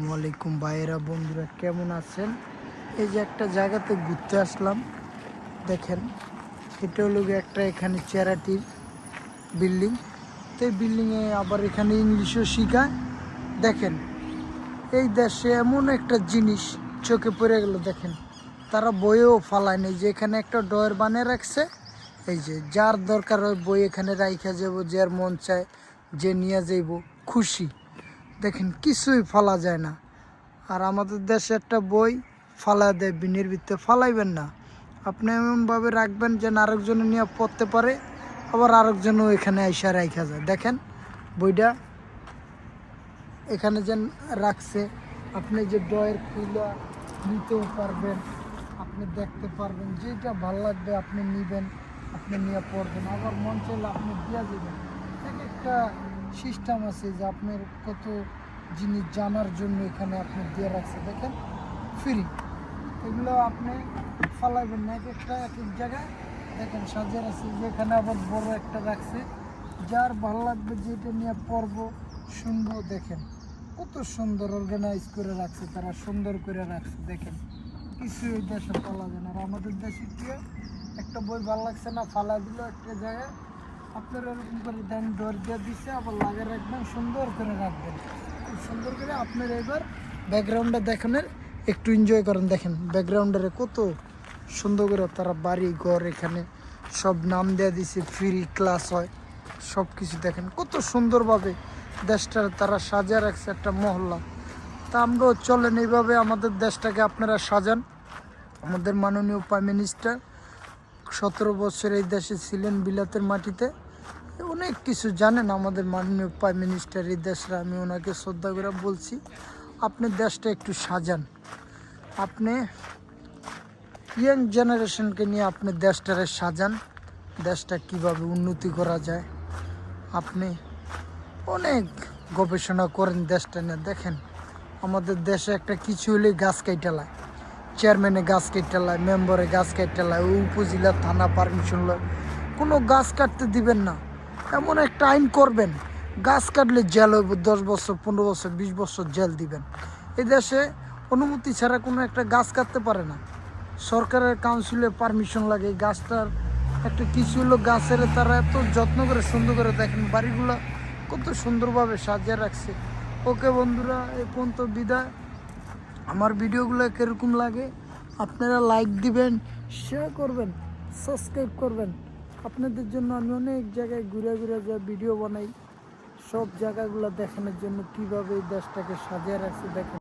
ওয়ালাইকুম ভাইয়েরা, বন্ধুরা কেমন আছেন? এই যে একটা জায়গাতে ঘুরতে আসলাম, দেখেন এটা হলো একটা এখানে চ্যারিটির বিল্ডিং। তো এই বিল্ডিংয়ে আবার এখানে ইংলিশও শেখায়। দেখেন এই দেশে এমন একটা জিনিস চোখে পড়ে গেল, দেখেন তারা বইও ফালায় নেই, যে এখানে একটা ডয়ের বানিয়ে রাখছে। এই যে যার দরকার হয় বই এখানে রাইখা যাব, যার মন চায় যে নিয়ে যাইব, খুশি। দেখেন কিছুই ফালা যায় না। আর আমাদের দেশে একটা বই ফালা দেয়, বিনের ভিতরে ফালাইবেন না। আপনি এমনভাবে রাখবেন যেন আরেকজনে নিয়ে পড়তে পারে, আবার আরেকজনও এখানে আইসা রাইখা যায়। দেখেন বইটা এখানে যেন রাখছে, আপনি যে ডয়ের খুলে নিতেও পারবেন, আপনি দেখতে পারবেন, যেটা ভালো লাগবে আপনি নিবেন, আপনি নিয়ে পড়বেন, আবার মন চাইলে আপনি দিয়ে দেবেন। একটা সিস্টেম আছে যে আপনার কত জিনিস জানার জন্য এখানে আপনি দিয়ে রাখছে। দেখেন ফ্রি, এগুলো আপনি ফালাইবেন না, এক একটা এক এক জায়গায় দেখেন সাজিয়ে আছে। যেখানে আবার বড় একটা রাখছে, যার ভালো লাগবে যেটা নিয়ে পড়বো শুনবো। দেখেন কত সুন্দর অর্গানাইজ করে রাখছে, তারা সুন্দর করে রাখছে। দেখেন কিছু এই দেশে পালা যায় না। আর আমাদের দেশে কি একটা বই ভালো লাগছে না, ফালা দিল একটা জায়গায়, আপনারা এরকম করে দেন, ডোর দিয়ে দিচ্ছে, আবার লাগে রাখবেন, সুন্দর করে রাখবেন, খুব সুন্দর করে। আপনার এবার ব্যাকগ্রাউন্ডটা দেখেনের একটু এনজয় করেন। দেখেন ব্যাকগ্রাউন্ডের কত সুন্দর করে তারা বাড়ি ঘর এখানে সব নাম দেওয়া দিছে, ফ্রি ক্লাস হয়, সব কিছু। দেখেন কত সুন্দরভাবে দেশটা তারা সাজিয়ে রাখছে, একটা মহল্লা। তা আমরাও চলেন এইভাবে আমাদের দেশটাকে আপনারা সাজান। আমাদের মাননীয় প্রাইম মিনিস্টার 17 বছর এই দেশে ছিলেন, বিলাতের মাটিতে, অনেক কিছু জানেন আমাদের মাননীয় প্রাইম মিনিস্টার এই দেশরা। আমি ওনাকে শ্রদ্ধা করে বলছি, আপনি দেশটা একটু সাজান। আপনি ইয়াং জেনারেশনকে নিয়ে আপনি দেশটারে সাজান, দেশটা কিভাবে উন্নতি করা যায়। আপনি অনেক গবেষণা করেন দেশটা নিয়ে। দেখেন আমাদের দেশে একটা কিছু হলে গাছ কাইটালায়, চেয়ারম্যানে গাছ কাইটালায়, মেম্বারে গাছ কাইটালায়, ওই উপজেলা থানা পারমিশন লয়, কোনো গাছ কাটতে দিবেন না। এমন একটা আইন করবেন, গাছ কাটলে জেল হইব, 10 বছর 15 বছর 20 বছর জেল দিবেন। এই দেশে অনুমতি ছাড়া কোনো একটা গাছ কাটতে পারে না, সরকারের কাউন্সিলের পারমিশন লাগে। গাছটার একটা কিছু হলো গাছের তারা এত যত্ন করে সুন্দর করে, দেখেন বাড়িগুলো কত সুন্দরভাবে সাজিয়ে রাখছে। ওকে বন্ধুরা, এই পর্যন্ত বিদায়। আমার ভিডিওগুলো কীরকম লাগে আপনারা লাইক দিবেন, শেয়ার করবেন, সাবস্ক্রাইব করবেন। আপনাদের জন্য আমি অনেক জায়গায় ঘুরে ঘুরে যা ভিডিও বানাই, সব জায়গাগুলো দেখানোর জন্য কীভাবে এই দেশটাকে সাজিয়ে রাখছে। দেখেন।